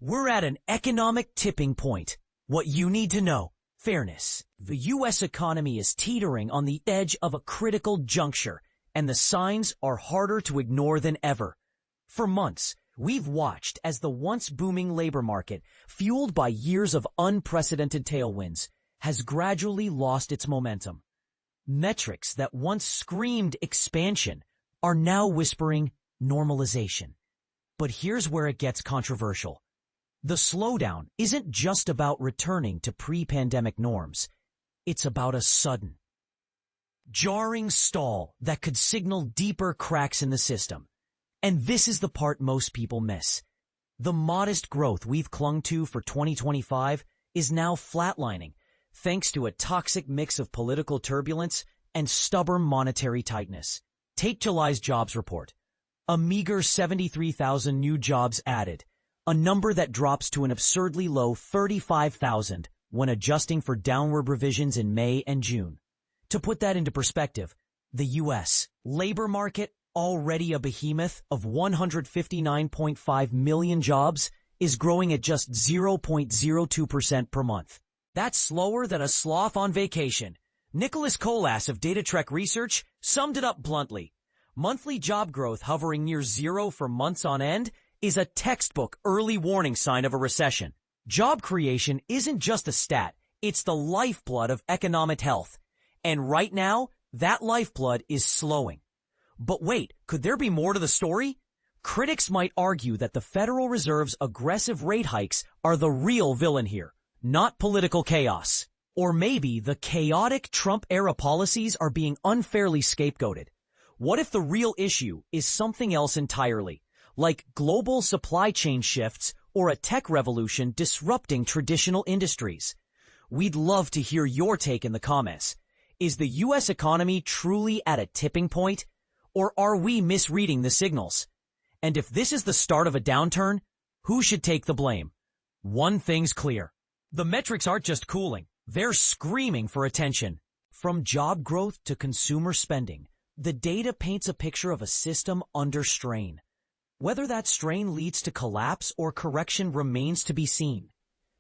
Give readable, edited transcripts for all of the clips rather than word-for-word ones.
We're at an economic tipping point. What you need to know. Fairness. The U.S. economy is teetering on the edge of a critical juncture, and the signs are harder to ignore than ever. For months, we've watched as the once booming labor market, fueled by years of unprecedented tailwinds, has gradually lost its momentum. Metrics that once screamed expansion are now whispering normalization. But here's where it gets controversial. The slowdown isn't just about returning to pre-pandemic norms. It's about a sudden, jarring stall that could signal deeper cracks in the system. And this is the part most people miss. The modest growth we've clung to for 2025 is now flatlining, thanks to a toxic mix of political turbulence and stubborn monetary tightness. Take July's jobs report. A meager 73,000 new jobs added, a number that drops to an absurdly low 35,000 when adjusting for downward revisions in May and June. To put that into perspective, the U.S. labor market, already a behemoth of 159.5 million jobs, is growing at just 0.02% per month. That's slower than a sloth on vacation. Nicholas Colas of DataTrek Research summed it up bluntly. Monthly job growth hovering near zero for months on end is a textbook early warning sign of a recession. Job creation isn't just a stat, it's the lifeblood of economic health. And right now, that lifeblood is slowing. But wait, could there be more to the story? Critics might argue that the Federal Reserve's aggressive rate hikes are the real villain here, not political chaos. Or maybe the chaotic Trump-era policies are being unfairly scapegoated. What if the real issue is something else entirely, like global supply chain shifts or a tech revolution disrupting traditional industries? We'd love to hear your take in the comments. Is the U.S. economy truly at a tipping point, or are we misreading the signals? And if this is the start of a downturn, who should take the blame? One thing's clear. The metrics aren't just cooling. They're screaming for attention. From job growth to consumer spending, the data paints a picture of a system under strain. Whether that strain leads to collapse or correction remains to be seen.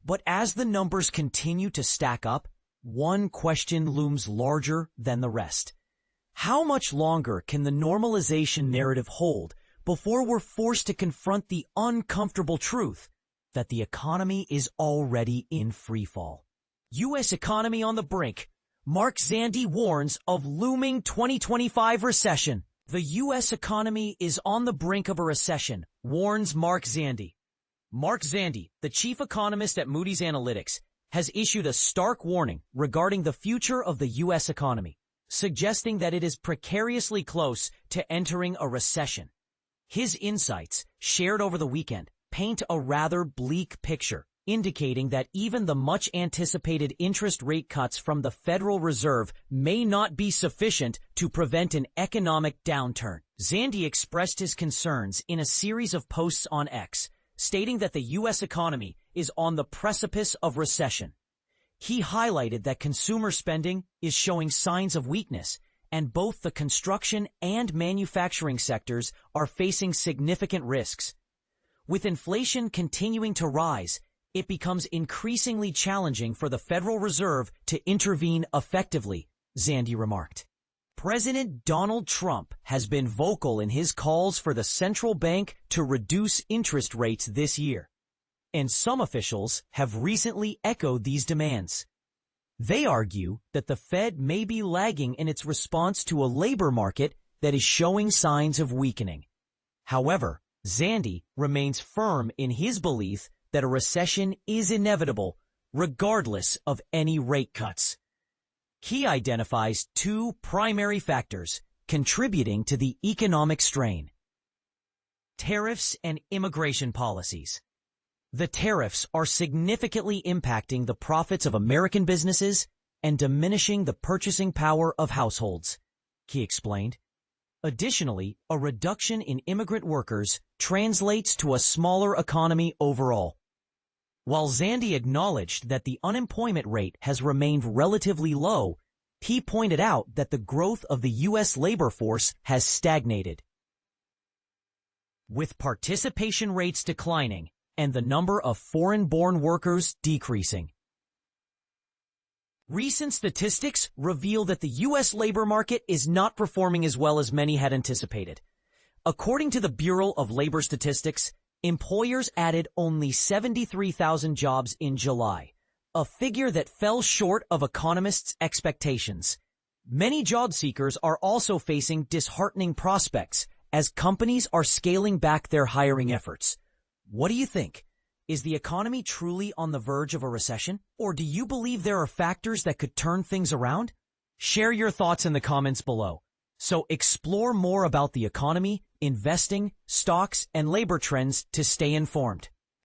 But as the numbers continue to stack up, one question looms larger than the rest. How much longer can the normalization narrative hold before we're forced to confront the uncomfortable truth that the economy is already in freefall? U.S. economy on the brink. Mark Zandi warns of looming 2025 recession. The U.S. economy is on the brink of a recession, warns Mark Zandi. Mark Zandi, the chief economist at Moody's Analytics, has issued a stark warning regarding the future of the U.S. economy, suggesting that it is precariously close to entering a recession. His insights, shared over the weekend, paint a rather bleak picture, indicating that even the much-anticipated interest rate cuts from the Federal Reserve may not be sufficient to prevent an economic downturn. Zandi expressed his concerns in a series of posts on X, stating that the U.S. economy is on the precipice of recession. He highlighted that consumer spending is showing signs of weakness, and both the construction and manufacturing sectors are facing significant risks. With inflation continuing to rise, it becomes increasingly challenging for the Federal Reserve to intervene effectively, Zandi remarked. President Donald Trump has been vocal in his calls for the central bank to reduce interest rates this year, and some officials have recently echoed these demands. They argue that the Fed may be lagging in its response to a labor market that is showing signs of weakening. However, Zandi remains firm in his belief that a recession is inevitable, regardless of any rate cuts. He identifies two primary factors contributing to the economic strain: tariffs and immigration policies. The tariffs are significantly impacting the profits of American businesses and diminishing the purchasing power of households, he explained. Additionally, a reduction in immigrant workers translates to a smaller economy overall. While Zandi acknowledged that the unemployment rate has remained relatively low, he pointed out that the growth of the U.S. labor force has stagnated. With participation rates declining and the number of foreign-born workers decreasing. Recent statistics reveal that the U.S. labor market is not performing as well as many had anticipated. According to the Bureau of Labor Statistics, employers added only 73,000 jobs in July, a figure that fell short of economists' expectations. Many job seekers are also facing disheartening prospects as companies are scaling back their hiring efforts. What do you think? Is the economy truly on the verge of a recession? Or do you believe there are factors that could turn things around? Share your thoughts in the comments below. So explore more about the economy, investing, stocks, and labor trends to stay informed.